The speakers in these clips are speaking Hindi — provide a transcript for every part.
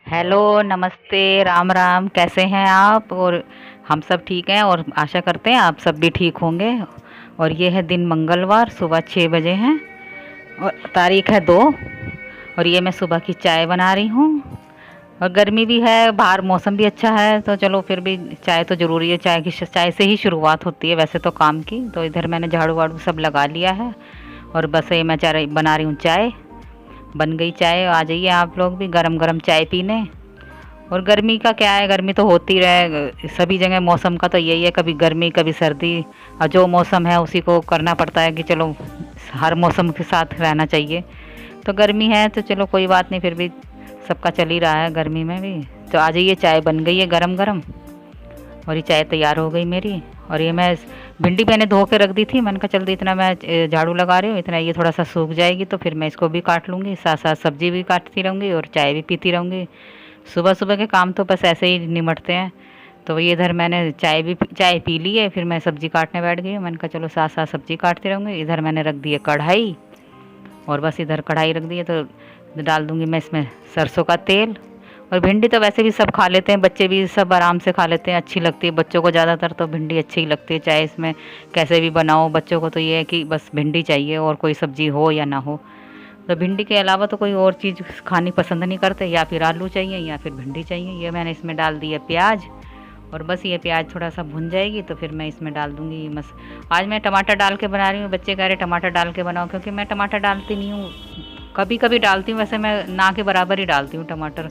हेलो, नमस्ते, राम राम। कैसे हैं आप? और हम सब ठीक हैं और आशा करते हैं आप सब भी ठीक होंगे। और ये है दिन मंगलवार, सुबह 6 बजे हैं और तारीख है 2। और ये मैं सुबह की चाय बना रही हूँ। और गर्मी भी है, बाहर मौसम भी अच्छा है, तो चलो फिर भी चाय तो ज़रूरी है। चाय से ही शुरुआत होती है वैसे तो काम की। तो इधर मैंने झाड़ू वाड़ू सब लगा लिया है और बस ये मैं चाय बना रही हूँ। चाय बन गई। चाय आ जाइए आप लोग भी गरम गरम चाय पीने। और गर्मी का क्या है, गर्मी तो होती रहे सभी जगह। मौसम का तो यही है, कभी गर्मी कभी सर्दी। और जो मौसम है उसी को करना पड़ता है कि चलो हर मौसम के साथ रहना चाहिए। तो गर्मी है तो चलो कोई बात नहीं, फिर भी सबका चल ही रहा है गर्मी में भी। तो आ जाइए, चाय बन गई है गरम गरम और ये चाय तैयार हो गई मेरी। और ये मैं भिंडी मैंने धो के रख दी थी। मैंने कहा चल इतना मैं झाड़ू लगा रही हूँ, इतना ये थोड़ा सा सूख जाएगी तो फिर मैं इसको भी काट लूँगी, साथ साथ सब्जी भी काटती रहूँगी और चाय भी पीती रहूँगी। सुबह सुबह के काम तो बस ऐसे ही निमटते हैं। तो ये इधर मैंने चाय पी ली है, फिर मैं सब्जी काटने बैठ गई हूँ। मैंने कहा चलो साथ साथ सब्जी काटती रहूँगी। इधर मैंने रख दी है कढ़ाई और बस इधर कढ़ाई रख दी है तो डाल दूँगी मैं इसमें सरसों का तेल। और भिंडी तो वैसे भी सब खा लेते हैं, बच्चे भी सब आराम से खा लेते हैं, अच्छी लगती है बच्चों को। ज़्यादातर तो भिंडी अच्छी ही लगती है, चाहे इसमें कैसे भी बनाओ। बच्चों को तो ये है कि बस भिंडी चाहिए और कोई सब्जी हो या ना हो। तो भिंडी के अलावा तो कोई और चीज़ खानी पसंद नहीं करते, या फिर आलू चाहिए या फिर भिंडी चाहिए। ये मैंने इसमें डाल दी है प्याज और बस ये प्याज थोड़ा सा भुन जाएगी तो फिर मैं इसमें डाल दूँगी बस। आज मैं टमाटर डाल के बना रही हूँ। बच्चे कह रहे टमाटर डाल के बनाओ, क्योंकि मैं टमाटर डालती नहीं हूँ। कभी कभी डालती हूँ, वैसे मैं ना के बराबर ही डालती हूँ टमाटर।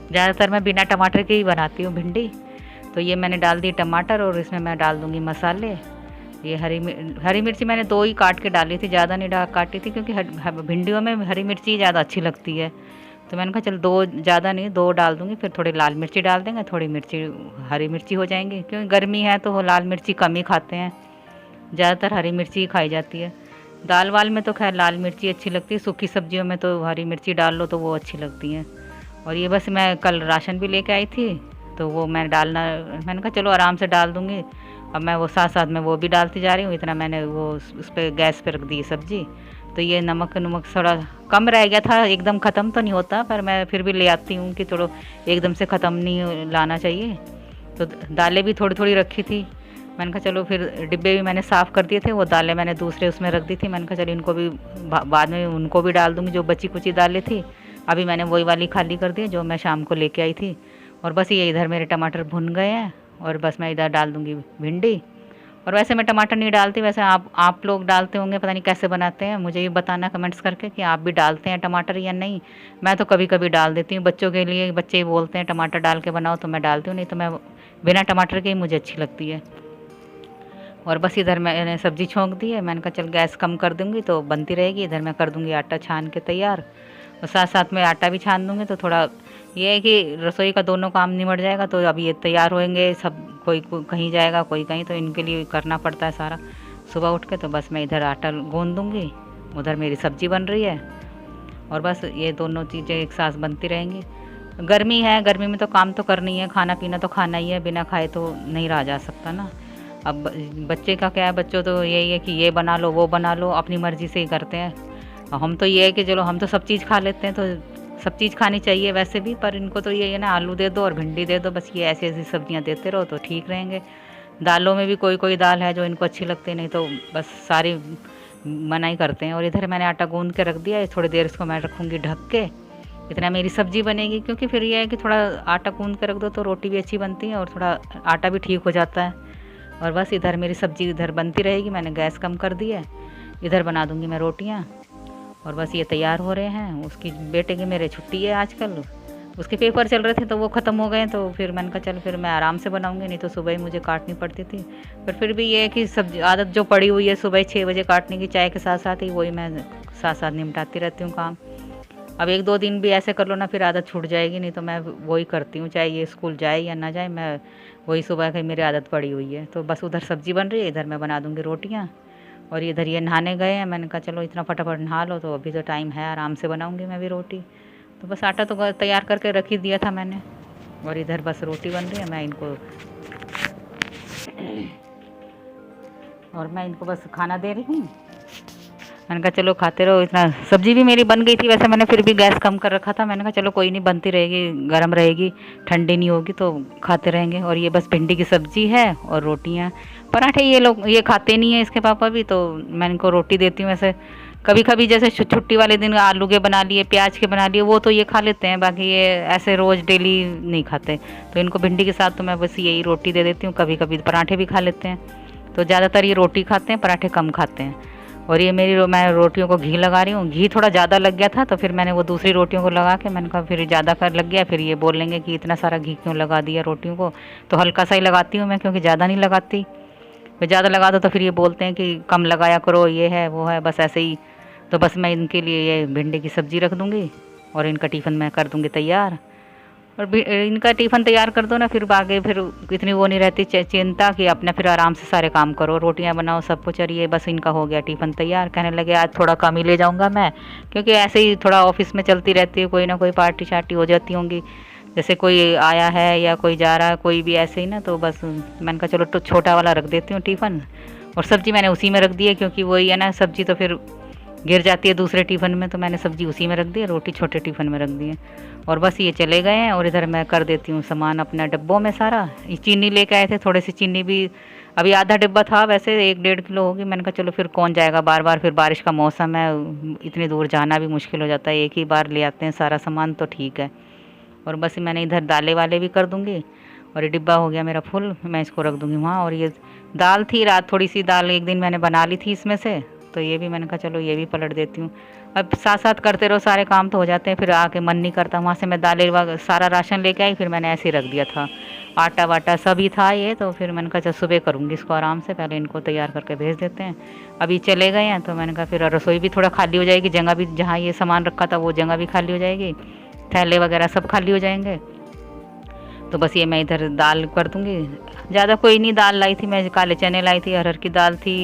ज़्यादातर मैं बिना टमाटर के ही बनाती हूँ भिंडी। तो ये मैंने डाल दी टमाटर और इसमें मैं डाल दूँगी मसाले। ये हरी मिर्ची मैंने 2 ही काट के डाली थी, ज़्यादा नहीं काटी थी, क्योंकि भिंडियों में हरी मिर्ची ज़्यादा अच्छी लगती है। तो मैंने कहा चल 2, ज़्यादा नहीं 2 डाल दूँगी, फिर थोड़ी लाल मिर्ची डाल देंगे, थोड़ी मिर्ची हरी मिर्ची हो जाएंगी, क्योंकि गर्मी है तो वो लाल मिर्ची कम ही खाते हैं। ज़्यादातर हरी मिर्ची ही खाई जाती है। दाल वाल में तो खैर लाल मिर्ची अच्छी लगती है, सूखी सब्जियों में तो हरी मिर्ची डाल लो तो वो अच्छी लगती हैं। और ये बस मैं कल राशन भी लेके आई थी तो वो मैं डालना, मैंने कहा चलो आराम से डाल दूँगी। अब मैं वो साथ साथ में वो भी डालती जा रही हूँ। इतना मैंने वो उस पर गैस पे रख दी सब्ज़ी। तो ये नमक नमक थोड़ा कम रह गया था, एकदम ख़त्म तो नहीं होता, पर मैं फिर भी ले आती हूँ कि चलो एकदम से ख़त्म नहीं लाना चाहिए। तो दालें भी थोड़ी थोड़ी रखी थी। मैंने कहा चलो फिर डिब्बे भी मैंने साफ़ कर दिए थे, वो दालें मैंने दूसरे उसमें रख दी थी। मैंने कहा चलो इनको भी बाद में उनको भी डाल दूँगी, जो बची कुची दालें थी। अभी मैंने वही वाली खाली कर दी जो मैं शाम को लेके आई थी। और बस ये इधर मेरे टमाटर भुन गए हैं और बस मैं इधर डाल दूँगी भिंडी। और वैसे मैं टमाटर नहीं डालती, वैसे आप लोग डालते होंगे, पता नहीं कैसे बनाते हैं। मुझे ये बताना कमेंट्स करके कि आप भी डालते हैं टमाटर या नहीं। मैं तो कभी कभी डाल देती हूँ बच्चों के लिए, बच्चे ही बोलते हैं टमाटर डाल के बनाओ तो मैं डालती हूँ, नहीं तो मैं बिना टमाटर के ही मुझे अच्छी लगती है। और बस इधर मैंने सब्ज़ी छोंक दी है। मैंने कहा चल गैस कम कर दूँगी तो बनती रहेगी। इधर मैं कर दूँगी आटा छान के तैयार और साथ साथ में आटा भी छान दूँगी, तो थोड़ा ये है कि रसोई का दोनों काम निमट जाएगा। तो अभी ये तैयार होएंगे सब, कोई कहीं जाएगा कोई कहीं, तो इनके लिए करना पड़ता है सारा सुबह उठ के। तो बस मैं इधर आटा गूँध दूँगी, उधर मेरी सब्ज़ी बन रही है और बस ये दोनों चीज़ें एक साथ बनती रहेंगी। गर्मी है, गर्मी में तो काम तो करनी है, खाना पीना तो खाना ही है, बिना खाए तो नहीं रहा जा सकता ना। अब बच्चे का क्या है, बच्चों तो यही है कि ये बना लो वो बना लो, अपनी मर्ज़ी से ही करते हैं। हम तो ये है कि चलो हम तो सब चीज़ खा लेते हैं, तो सब चीज़ खानी चाहिए वैसे भी। पर इनको तो ये है ना, आलू दे दो और भिंडी दे दो, बस ये ऐसी ऐसी सब्जियां देते रहो तो ठीक रहेंगे। दालों में भी कोई कोई दाल है जो इनको अच्छी लगती नहीं, तो बस सारी मना ही करते हैं। और इधर मैंने आटा गूँध के रख दिया है, थोड़ी देर इसको मैं रखूँगी ढक के, इतना मेरी सब्ज़ी बनेगी। क्योंकि फिर ये है कि थोड़ा आटा गूँध के रख दो तो रोटी भी अच्छी बनती है और थोड़ा आटा भी ठीक हो जाता है। और बस इधर मेरी सब्ज़ी इधर बनती रहेगी, मैंने गैस कम कर दी है। इधर बना दूँगी मैं रोटियाँ और बस ये तैयार हो रहे हैं। उसकी बेटे की मेरे छुट्टी है आजकल, उसके पेपर चल रहे थे तो वो ख़त्म हो गए। तो फिर मैंने कहा चल फिर मैं आराम से बनाऊँगी, नहीं तो सुबह ही मुझे काटनी पड़ती थी। पर फिर भी ये है कि सब्जी आदत जो पड़ी हुई है सुबह 6 बजे काटने की, चाय के साथ साथ ही, वही मैं साथ साथ निपटाती रहती हूँ काम। अब 1-2 दिन भी ऐसे कर लो ना, फिर आदत छूट जाएगी, नहीं तो मैं वही करती हूँ, चाहे ये स्कूल जाए या ना जाए, मैं वही सुबह की मेरी आदत पड़ी हुई है। तो बस उधर सब्ज़ी बन रही है, इधर मैं बना दूँगी रोटियाँ। और इधर ये नहाने गए हैं, मैंने कहा चलो इतना फटाफट नहा लो, तो अभी तो टाइम है, आराम से बनाऊँगी मैं भी रोटी। तो बस आटा तो तैयार करके रख ही दिया था मैंने। और इधर बस रोटी बन रही है, मैं इनको बस खाना दे रही हूँ। मैंने कहा चलो खाते रहो। इतना सब्जी भी मेरी बन गई थी, वैसे मैंने फिर भी गैस कम कर रखा था। मैंने कहा चलो कोई नहीं, बनती रहेगी, गर्म रहेगी, ठंडी नहीं होगी तो खाते रहेंगे। और ये बस भिंडी की सब्जी है और रोटियां, पराठे ये लोग ये खाते नहीं है इसके पापा भी, तो मैं इनको रोटी देती हूँ। वैसे कभी कभी जैसे छुट्टी वाले दिन आलू के बना लिए, प्याज के बना लिए, वो तो ये खा लेते हैं, बाकी ये ऐसे रोज़ डेली नहीं खाते। तो इनको भिंडी के साथ तो मैं बस यही रोटी दे देती हूँ। कभी कभी पराठे भी खा लेते हैं, तो ज़्यादातर ये रोटी खाते हैं, पराठे कम खाते हैं। और ये मैं रोटियों को घी लगा रही हूँ। घी थोड़ा ज़्यादा लग गया था, तो फिर मैंने वो दूसरी रोटियों को लगा के, मैंने कहा फिर ज़्यादा कर लग गया, फिर ये बोल लेंगे कि इतना सारा घी क्यों लगा दिया रोटियों को। तो हल्का सा ही लगाती हूँ मैं, क्योंकि ज़्यादा नहीं लगाती। फिर ज़्यादा लगा दो तो फिर ये बोलते हैं कि कम लगाया करो, ये है वो है, बस ऐसे ही। तो बस मैं इनके लिए ये भिंडी की सब्ज़ी रख दूँगी और इनका टिफ़िन मैं कर दूँगी तैयार। और इनका टिफ़िन तैयार कर दो ना, फिर आगे फिर इतनी वो नहीं रहती चिंता कि अपना फिर आराम से सारे काम करो, रोटियां बनाओ, सब कुछ। और ये बस इनका हो गया टिफ़िन तैयार। कहने लगे आज थोड़ा कम ही ले जाऊंगा मैं, क्योंकि ऐसे ही थोड़ा ऑफिस में चलती रहती है, कोई ना कोई पार्टी शार्टी हो जाती होंगी, जैसे कोई आया है या कोई जा रहा है, कोई भी ऐसे ही ना। तो बस मैंने कहा चलो तो छोटा वाला रख देती हूँ टिफ़िन। और सब्ज़ी मैंने उसी में रख दी है, क्योंकि वही है ना, सब्ज़ी तो फिर गिर जाती है दूसरे टिफ़िन में, तो मैंने सब्ज़ी उसी में रख दी है, रोटी छोटे टिफ़िन में रख दी है। और बस ये चले गए हैं। और इधर मैं कर देती हूँ सामान अपना डब्बों में सारा। ये चीनी लेके आए थे, थोड़ी सी चीनी भी, अभी आधा डिब्बा था, वैसे 1-1.5 किलो होगी। मैंने कहा चलो फिर कौन जाएगा बार बार, फिर बारिश का मौसम है, इतनी दूर जाना भी मुश्किल हो जाता है, एक ही बार ले आते हैं सारा सामान तो ठीक है। और बस मैंने इधर दालें वाले भी कर दूँगी। और ये डिब्बा हो गया मेरा फुल, मैं इसको रख दूँगी वहाँ। और ये दाल थी रात, थोड़ी सी दाल एक दिन मैंने बना ली थी इसमें से, तो ये भी मैंने कहा चलो ये भी पलट देती हूँ। अब साथ साथ करते रहो, सारे काम तो हो जाते हैं, फिर आके मन नहीं करता। वहाँ से मैं दालें सारा राशन लेके आई, फिर मैंने ऐसे ही रख दिया था, आटा वाटा सभी था ये। तो फिर मैंने कहा चल सुबह करूँगी इसको आराम से, पहले इनको तैयार करके भेज देते हैं। अभी चले गए हैं, तो मैंने कहा फिर रसोई भी थोड़ा खाली हो जाएगी, जगह भी जहाँ ये सामान रखा था वो जगह भी खाली हो जाएगी, थैले वगैरह सब खाली हो जाएंगे। तो बस ये मैं इधर दाल कर दूँगी। ज़्यादा कोई नहीं दाल लाई थी मैं, काले चने लाई थी, अरहर की दाल थी,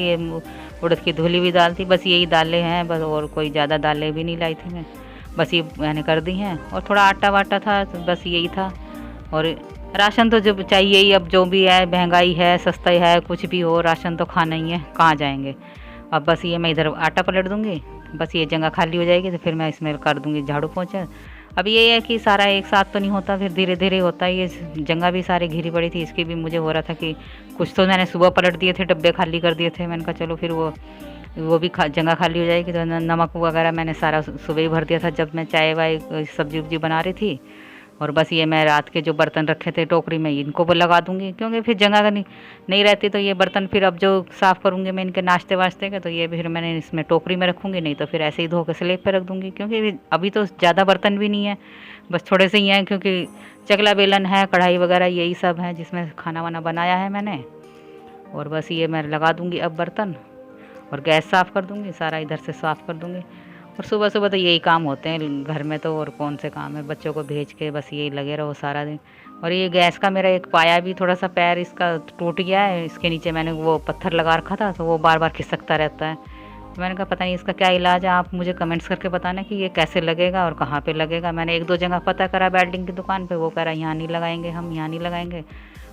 उड़द की धुली हुई दाल थी, बस यही दालें हैं बस, और कोई ज़्यादा दालें भी नहीं लाई थी मैं, बस ये मैंने कर दी हैं। और थोड़ा आटा वाटा था, तो बस यही था। और राशन तो जब चाहिए ही, अब जो भी है, महंगाई है, सस्ता है, कुछ भी हो, राशन तो खाना ही है, कहाँ जाएंगे। अब बस ये मैं इधर आटा पलट दूँगी, बस ये जगह खाली हो जाएगी, तो फिर मैं इसमें कर दूँगी झाड़ू पोंछा। अब ये है कि सारा एक साथ तो नहीं होता, फिर धीरे धीरे होता है। ये जगह भी सारी घिरी पड़ी थी, इसकी भी मुझे हो रहा था कि कुछ तो मैंने सुबह पलट दिए थे, डब्बे खाली कर दिए थे। मैंने कहा चलो फिर वो भी जगह खाली हो जाएगी। तो नमक वगैरह मैंने सारा सुबह ही भर दिया था, जब मैं चाय वाय सब्जी वब्जी बना रही थी। और बस ये मैं रात के जो बर्तन रखे थे टोकरी में, इनको वो लगा दूंगी, क्योंकि फिर जगह नहीं रहती। तो ये बर्तन फिर अब जो साफ़ करूँगी मैं इनके नाश्ते वाश्ते के, तो ये फिर मैंने इसमें टोकरी में रखूँगी, नहीं तो फिर ऐसे ही धो के स्लेब पे रख दूँगी। क्योंकि अभी तो ज़्यादा बर्तन भी नहीं है, बस थोड़े से ही हैं, क्योंकि चकला बेलन है, कढ़ाई वगैरह यही सब है जिसमें खाना वाना बनाया है मैंने। और बस ये मैं लगा दूँगी अब बर्तन, और गैस साफ़ कर दूँगी, सारा इधर से साफ़ कर दूँगी। और सुबह सुबह तो यही काम होते हैं घर में, तो और कौन से काम है, बच्चों को भेज के बस यही लगे रहो सारा दिन। और ये गैस का मेरा एक पाया भी थोड़ा सा पैर इसका टूट गया है, इसके नीचे मैंने वो पत्थर लगा रखा था, तो वो बार बार खिसकता रहता है। तो मैंने कहा पता नहीं इसका क्या इलाज है, आप मुझे कमेंट्स करके बताना कि ये कैसे लगेगा और कहाँ पे लगेगा। मैंने 1-2 जगह पता करा वेल्डिंग की दुकान पे, वो कह रहा यहाँ नहीं लगाएंगे हम, यहाँ नहीं लगाएंगे।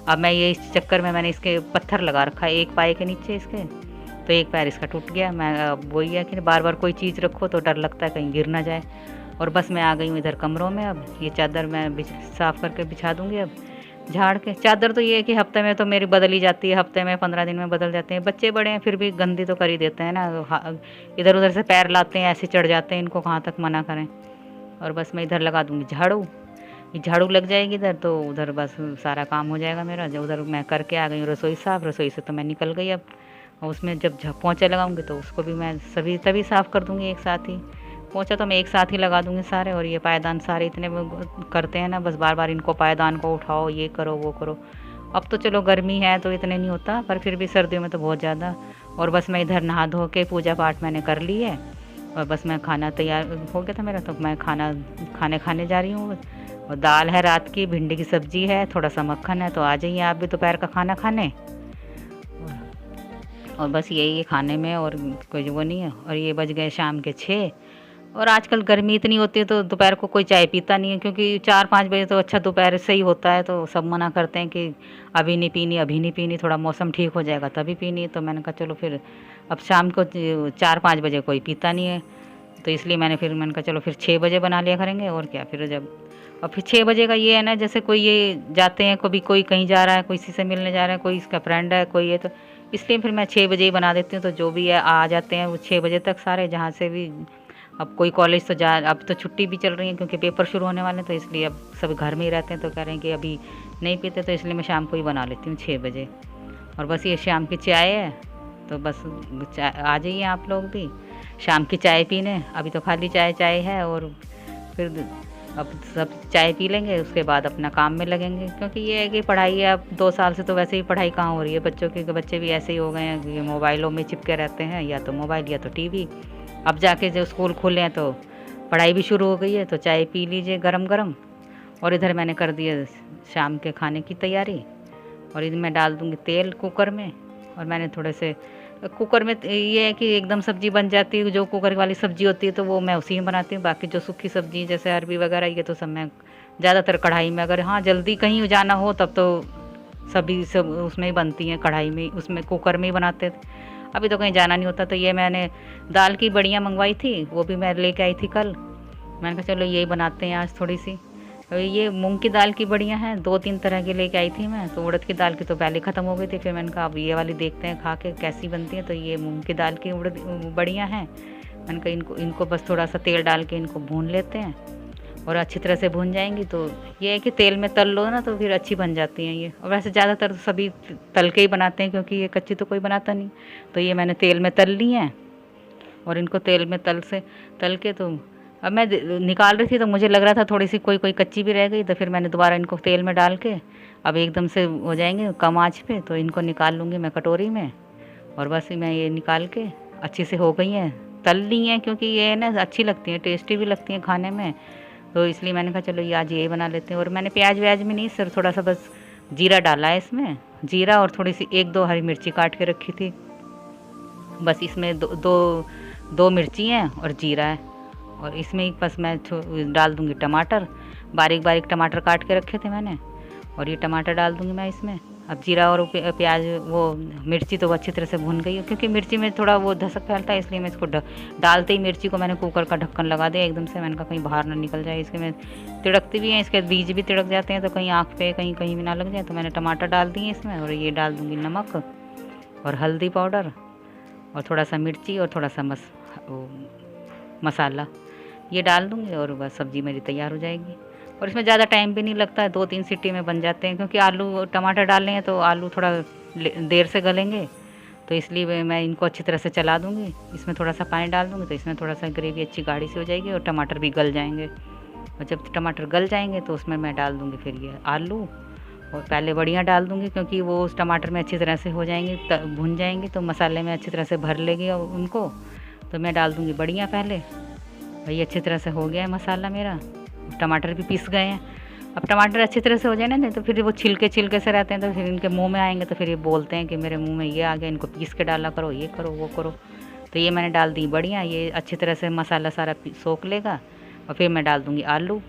अब मैं ये इस चक्कर में मैंने इसके पत्थर लगा रखा है एक पाए के नीचे इसके, तो एक पैर इसका टूट गया। मैं अब वही है कि बार बार कोई चीज़ रखो तो डर लगता है कहीं गिर ना जाए। और बस मैं आ गई हूँ इधर कमरों में। अब ये चादर मैं साफ़ करके बिछा दूँगी अब झाड़ के। चादर तो ये है कि हफ्ते में तो मेरी बदल ही जाती है, हफ्ते में 15 दिन में बदल जाते हैं। बच्चे बड़े हैं फिर भी गंदी तो कर ही देते हैं ना, इधर उधर से पैर लाते हैं, ऐसे चढ़ जाते हैं, इनको कहाँ तक मना करें। और बस मैं इधर लगा दूँगी झाड़ू, ये झाड़ू लग जाएगी इधर, तो उधर बस सारा काम हो जाएगा मेरा। जो उधर मैं करके आ गई हूँ रसोई साफ़, रसोई से तो मैं निकल गई अब। और उसमें जब पोंछा लगाऊंगी तो उसको भी मैं तभी साफ़ कर दूँगी एक साथ ही। पोंछा तो मैं एक साथ ही लगा दूँगी सारे। और ये पायदान सारे इतने करते हैं ना, बस बार बार इनको पायदान को उठाओ, ये करो वो करो। अब तो चलो गर्मी है तो इतने नहीं होता, पर फिर भी सर्दियों में तो बहुत ज़्यादा। और बस मैं इधर नहा धो के पूजा पाठ मैंने कर ली है, और बस मैं खाना तैयार हो गया था मेरा, तो मैं खाने जा रही हूँ। और दाल है रात की, भिंडी की सब्ज़ी है, थोड़ा सा मक्खन है, तो आ जाइए आप भी दोपहर का खाना खाने। और बस यही है खाने में, और कोई वो नहीं है। और ये बज गए शाम के 6, और आजकल गर्मी इतनी होती है तो दोपहर को कोई चाय पीता नहीं है, क्योंकि 4-5 बजे तो अच्छा दोपहर से ही होता है, तो सब मना करते हैं कि अभी नहीं पीनी, अभी नहीं पीनी, थोड़ा मौसम ठीक हो जाएगा तभी पीनी है। तो मैंने कहा चलो फिर अब शाम को 4-5 बजे कोई पीता नहीं है, तो इसलिए मैंने कहा चलो फिर 6 बजे बना लिया करेंगे। और क्या फिर जब और फिर 6 बजे का ये है ना, जैसे कोई ये जाते हैं, कभी कोई कहीं जा रहा है, कोई किसी से मिलने जा रहा है, कोई इसका फ्रेंड है, कोई ये, तो इसलिए फिर मैं 6 बजे ही बना देती हूँ। तो जो भी है आ जाते हैं वो 6 बजे तक सारे, जहाँ से भी। अब कोई कॉलेज तो जा, अब तो छुट्टी भी चल रही है क्योंकि पेपर शुरू होने वाले हैं, तो इसलिए अब सब घर में ही रहते हैं, तो कह रहे हैं कि अभी नहीं पीते, तो इसलिए मैं शाम को ही बना लेती हूँ 6 बजे। और बस ये शाम की चाय है, तो बस आ जाइए आप लोग भी शाम की चाय पीने। अभी तो खाली चाय चाय है, और फिर अब सब चाय पी लेंगे, उसके बाद अपना काम में लगेंगे, क्योंकि ये है कि पढ़ाई है। अब 2 साल से तो वैसे ही पढ़ाई कहाँ हो रही है बच्चों की, बच्चे भी ऐसे ही हो गए हैं कि मोबाइलों में चिपके रहते हैं, या तो मोबाइल या तो टीवी। अब जाके जो स्कूल खुले हैं तो पढ़ाई भी शुरू हो गई है, तो चाय पी लीजिए गरम गरम। और इधर मैंने कर दिया शाम के खाने की तैयारी, और इधर मैं डाल दूँगी तेल कुकर में। और मैंने थोड़े से कुकर में ये है कि एकदम सब्ज़ी बन जाती है, जो कुकर वाली सब्ज़ी होती है तो वो मैं उसी में बनाती हूँ। बाकी जो सूखी सब्ज़ी जैसे अरबी वगैरह, ये तो सब मैं ज़्यादातर कढ़ाई में, अगर हाँ जल्दी कहीं जाना हो तब तो सभी सब उसमें ही बनती हैं, कढ़ाई में, उसमें कुकर में ही बनाते थे। अभी तो कहीं जाना नहीं होता, तो ये मैंने दाल की बड़ियाँ मंगवाई थी, वो भी मैं लेके आई थी कल। मैंने कहा चलो यही बनाते हैं आज थोड़ी सी। तो ये मूंग की दाल की बड़ियाँ हैं, 2-3 तरह की लेके आई थी मैं। तो उड़द की दाल की तो पहले ख़त्म हो गई थी, फिर मैंने कहा अब ये वाली देखते हैं खा के कैसी बनती है। तो ये मूंग की दाल की उड़द बड़ियाँ हैं। मैंने कहा इनको बस थोड़ा सा तेल डाल के इनको भून लेते हैं, और अच्छी तरह से भून जाएंगी। तो ये है कि तेल में तल लो ना तो फिर अच्छी बन जाती हैं ये। और वैसे ज़्यादातर सभी तल के ही बनाते हैं, क्योंकि ये कच्ची तो कोई बनाता नहीं। तो ये मैंने तेल में तल ली हैं, और इनको तेल में तल के तो अब मैं निकाल रही थी, तो मुझे लग रहा था थोड़ी सी कोई कच्ची भी रह गई, तो फिर मैंने दोबारा इनको तेल में डाल के, अब एकदम से हो जाएंगे कम आँच पे, तो इनको निकाल लूँगी मैं कटोरी में। और बस मैं ये निकाल के अच्छी से हो गई हैं, तल ली हैं, क्योंकि ये ना अच्छी लगती हैं, टेस्टी भी लगती हैं खाने में। तो इसलिए मैंने कहा चलो ये आज यही बना लेते हैं। और मैंने प्याज व्याज में नहीं, सिर्फ थोड़ा सा बस जीरा डाला है इसमें, जीरा और थोड़ी सी 1-2 हरी मिर्ची काट के रखी थी, बस इसमें दो मिर्ची हैं और जीरा है। और इसमें ही बस मैं डाल दूँगी टमाटर, बारीक बारीक टमाटर काट के रखे थे मैंने, और ये टमाटर डाल दूँगी मैं इसमें। अब जीरा और प्याज, वो मिर्ची तो वो अच्छी तरह से भून गई है, क्योंकि मिर्ची में थोड़ा वो धसक फैलता है, इसलिए मैं इसको डालते ही मिर्ची को मैंने कुकर का ढक्कन लगा दिया एकदम से। मैंने कहा कहीं बाहर ना निकल जाए, इसके में तिड़कती भी हैं, इसके बीज भी तिड़क जाते हैं, तो कहीं आँख पे कहीं कहीं भी ना लग जाए। तो मैंने टमाटर डाल दिए इसमें, और ये डाल दूँगी नमक और हल्दी पाउडर, और थोड़ा सा मिर्ची, और थोड़ा सा मसाला ये डाल दूँगी, और बस सब्ज़ी मेरी तैयार हो जाएगी। और इसमें ज़्यादा टाइम भी नहीं लगता है, 2-3 सीटी में बन जाते हैं, क्योंकि आलू टमाटर डालने हैं तो आलू थोड़ा देर से गलेंगे, तो इसलिए मैं इनको अच्छी तरह से चला दूँगी। इसमें थोड़ा सा पानी डाल दूँगी, तो इसमें थोड़ा सा ग्रेवी अच्छी गाढ़ी सी हो जाएगी, और टमाटर भी गल जाएंगे। और जब टमाटर गल जाएंगे तो उसमें मैं डाल दूँगी फिर ये आलू, और पहले बड़ियाँ डाल दूँगी, क्योंकि वो उस टमाटर में अच्छी तरह से हो जाएंगी, भुन जाएंगी, तो मसाले में अच्छी तरह से भर लेगी उनको। तो मैं डाल दूँगी बड़ियाँ पहले। भाई अच्छी तरह से हो गया है मसाला मेरा, टमाटर भी पीस गए हैं। अब टमाटर अच्छी तरह से हो जाए ना, नहीं तो फिर वो छिलके से रहते हैं, तो फिर इनके मुंह में आएंगे, तो फिर ये बोलते हैं कि मेरे मुंह में ये आ गया, इनको पीस के डाला करो, ये करो वो करो। तो ये मैंने डाल दी बढ़िया, ये अच्छी तरह से मसाला सारा सोख लेगा। और फिर मैं डाल दूँगी आलू।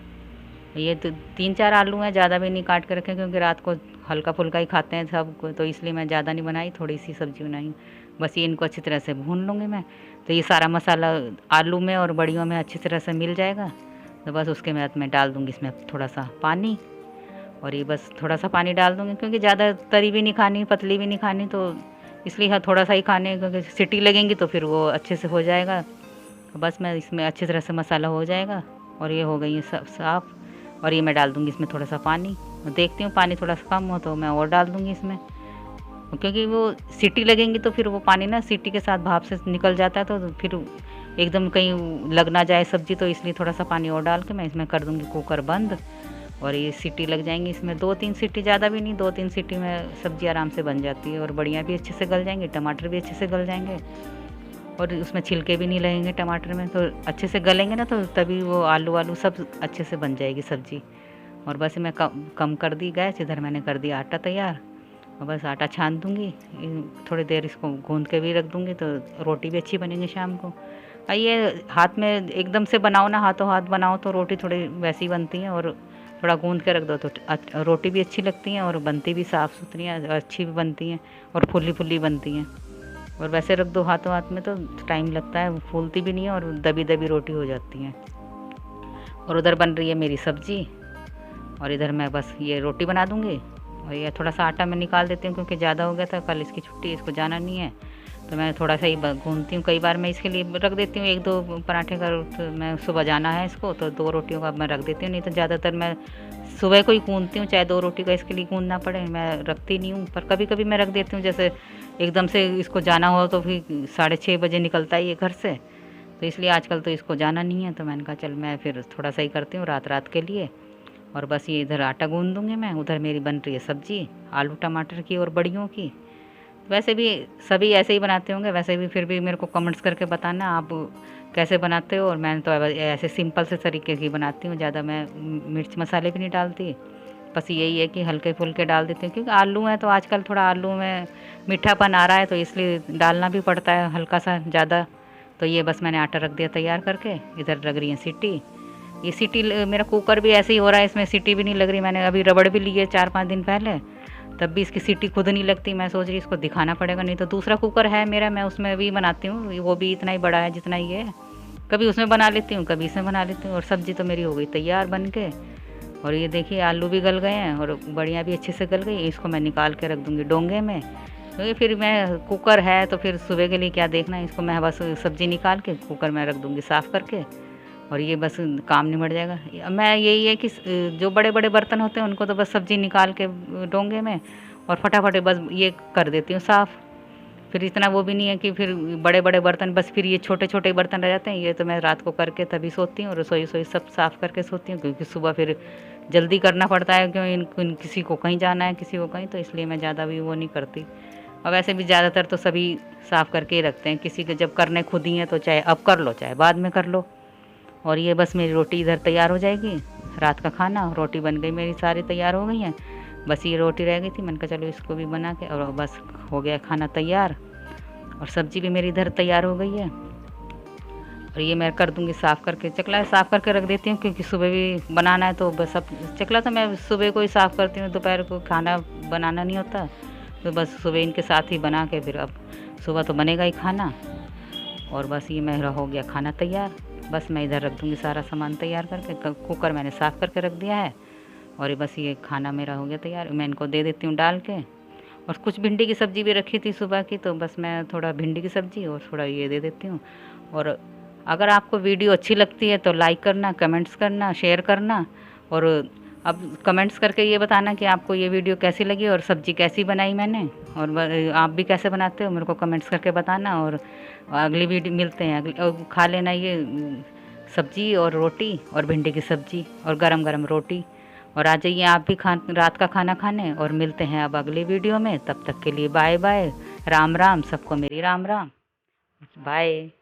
ये तो 3-4 आलू हैं, ज़्यादा भी नहीं काट के रखे, क्योंकि रात को हल्का फुल्का ही खाते हैं सब को, तो इसलिए मैं ज़्यादा नहीं बनाई, थोड़ी सी सब्ज़ी बनाई। बस ये इनको अच्छी तरह से भून लूँगी मैं, तो ये सारा मसाला आलू में और बड़ियों में अच्छी तरह से मिल जाएगा। तो बस उसके बाद मैं डाल दूँगी इसमें थोड़ा सा पानी, और ये बस थोड़ा सा पानी डाल दूँगी, क्योंकि ज़्यादा तरी भी नहीं खानी, पतली भी नहीं खानी, तो इसलिए हाँ थोड़ा सा ही खाने, क्योंकि सीटी लगेंगी तो फिर वो अच्छे से हो जाएगा। तो बस मैं इसमें अच्छी तरह से मसाला हो जाएगा, और ये हो गई है सब साफ़। और ये मैं डाल दूँगी इसमें थोड़ा सा पानी, देखती हूँ पानी थोड़ा सा कम हो तो मैं और डाल दूँगी इसमें, क्योंकि वो सीटी लगेंगी तो फिर वो पानी ना सीटी के साथ भाप से निकल जाता है, तो फिर एकदम कहीं लग ना जाए सब्ज़ी, तो इसलिए थोड़ा सा पानी और डाल के मैं इसमें कर दूँगी कुकर बंद। और ये सीटी लग जाएंगी इसमें, 2-3 सीटी, ज़्यादा भी नहीं, 2-3 सीटी में सब्ज़ी आराम से बन जाती है, और बढ़िया भी अच्छे से गल जाएंगे, टमाटर भी अच्छे से गल जाएंगे, और उसमें छिलके भी नहीं लगेंगे टमाटर में, तो अच्छे से गलेंगे ना, तो तभी वो आलू सब अच्छे से बन जाएगी सब्ज़ी। और बस मैं कम कर दी गैस, इधर मैंने कर दिया आटा तैयार, और बस आटा छान दूँगी, थोड़ी देर इसको गूँध के भी रख दूँगी, तो रोटी भी अच्छी बनेगी शाम को। ये हाथ में एकदम से बनाओ ना, हाथों हाथ बनाओ तो रोटी थोड़ी वैसी बनती है, और थोड़ा गूंद के रख दो तो रोटी भी अच्छी लगती है और बनती भी साफ़ सुथरी हैं, अच्छी भी बनती हैं और फुली फुली बनती हैं। और वैसे रख दो हाथों हाथ में तो टाइम लगता है, फूलती भी नहीं है और दबी दबी रोटी हो जाती हैं। और उधर बन रही है मेरी सब्ज़ी, और इधर मैं बस ये रोटी बना दूँगी। और ये थोड़ा सा आटा मैं निकाल देती हूँ क्योंकि ज़्यादा हो गया था, कल इसकी छुट्टी, इसको जाना नहीं है, तो मैं थोड़ा सा ही गूँथती हूँ। कई बार मैं इसके लिए रख देती हूँ 1-2 पराठे का, तो मैं सुबह जाना है इसको तो 2 रोटियों का मैं रख देती हूँ, नहीं तो ज़्यादातर मैं सुबह को ही गूँथती हूँ, चाहे 2 रोटी का इसके लिए गूँथना पड़े, मैं रखती नहीं हूँ। पर कभी कभी मैं रख देती हूँ, जैसे एकदम से इसको जाना हो तो फिर 6:30 बजे निकलता ही है घर से, तो इसलिए आजकल तो इसको जाना नहीं है, तो मैंने कहा चल मैं फिर थोड़ा सा ही करती हूँ रात रात के लिए। और बस ये इधर आटा गूँध दूँगी मैं, उधर मेरी बन रही है सब्ज़ी आलू टमाटर की और बड़ियों की। वैसे भी सभी ऐसे ही बनाते होंगे, वैसे भी फिर भी मेरे को कमेंट्स करके बताना आप कैसे बनाते हो। और मैंने तो ऐसे सिंपल से तरीके की बनाती हूँ, ज़्यादा मैं मिर्च मसाले भी नहीं डालती, बस यही है कि हल्के फुल्के डाल देती हूँ, क्योंकि आलू है तो आजकल थोड़ा आलू में मीठापन आ रहा है, तो इसलिए डालना भी पड़ता है हल्का सा ज़्यादा। तो ये बस मैंने आटा रख दिया तैयार करके, इधर लग रही है सीटी। ये सीटी मेरा कुकर भी ऐसे ही हो रहा है, इसमें सीटी भी नहीं लग रही। मैंने अभी रबड़ भी ली है 4-5 दिन पहले, तब भी इसकी सीटी खुद नहीं लगती। मैं सोच रही इसको दिखाना पड़ेगा, नहीं तो दूसरा कुकर है मेरा, मैं उसमें भी बनाती हूँ, वो भी इतना ही बड़ा है जितना ही है। कभी उसमें बना लेती हूँ, कभी इसमें बना लेती हूँ। और सब्ज़ी तो मेरी हो गई तैयार बन के। और ये देखिए आलू भी गल गए हैं और बड़ियाँ भी अच्छे से गल गई। इसको मैं निकाल के रख दूँगी डोंगे में, क्योंकि फिर मैं कुकर है तो फिर सुबह के लिए क्या देखना है। इसको मैं बस सब्ज़ी निकाल के कुकर में रख दूँगी साफ़ करके, और ये बस काम निमट जाएगा। मैं यही है कि जो बड़े बड़े बर्तन होते हैं उनको तो बस सब्ज़ी निकाल के डोंगे में और फटाफट बस ये कर देती हूँ साफ़। फिर इतना वो भी नहीं है कि फिर बड़े बड़े बर्तन, बस फिर ये छोटे छोटे बर्तन रह जाते हैं। ये तो मैं रात को करके तभी सोती हूँ, रसोई सब साफ़ करके सोती हूँ, क्योंकि सुबह फिर जल्दी करना पड़ता है, क्यों किसी को कहीं जाना है, किसी को कहीं, तो इसलिए मैं ज़्यादा भी वो नहीं करती। और वैसे भी ज़्यादातर तो सभी साफ़ करके ही रखते हैं, किसी के जब करने खुद ही हैं तो चाहे अब कर लो चाहे बाद में कर लो। और ये बस मेरी रोटी इधर तैयार हो जाएगी, रात का खाना, रोटी बन गई मेरी, सारी तैयार हो गई हैं, बस ये रोटी रह गई थी। मैंने कहा चलो इसको भी बना के, और बस हो गया खाना तैयार। और सब्ज़ी भी मेरी इधर तैयार हो गई है। और ये मैं कर दूँगी साफ़ करके, चकला साफ़ करके रख देती हूँ, क्योंकि सुबह भी बनाना है, तो बस अब चकला तो मैं सुबह को ही साफ़ करती हूँ, दोपहर को खाना बनाना नहीं होता, तो बस सुबह इनके साथ ही बना के फिर अब सुबह तो बनेगा ही खाना। और बस ये मेरा हो गया खाना तैयार। बस मैं इधर रख दूँगी सारा सामान तैयार करके, कुकर मैंने साफ़ करके रख दिया है। और बस ये खाना मेरा हो गया तैयार, मैं इनको दे देती हूँ डाल के। और कुछ भिंडी की सब्ज़ी भी रखी थी सुबह की, तो बस मैं थोड़ा भिंडी की सब्ज़ी और थोड़ा ये दे देती हूँ। और अगर आपको वीडियो अच्छी लगती है तो लाइक करना, कमेंट्स करना, शेयर करना। और अब कमेंट्स करके ये बताना कि आपको ये वीडियो कैसी लगी और सब्ज़ी कैसी बनाई मैंने, और आप भी कैसे बनाते हो मेरे को कमेंट्स करके बताना। और अगली वीडियो मिलते हैं, अगली खा लेना ये सब्ज़ी और रोटी और भिंडी की सब्ज़ी और गरम गरम रोटी। और आ जाइए आप भी रात का खाना खाने, और मिलते हैं अब अगली वीडियो में। तब तक के लिए बाय बाय, राम राम, सबको मेरी राम राम, बाय।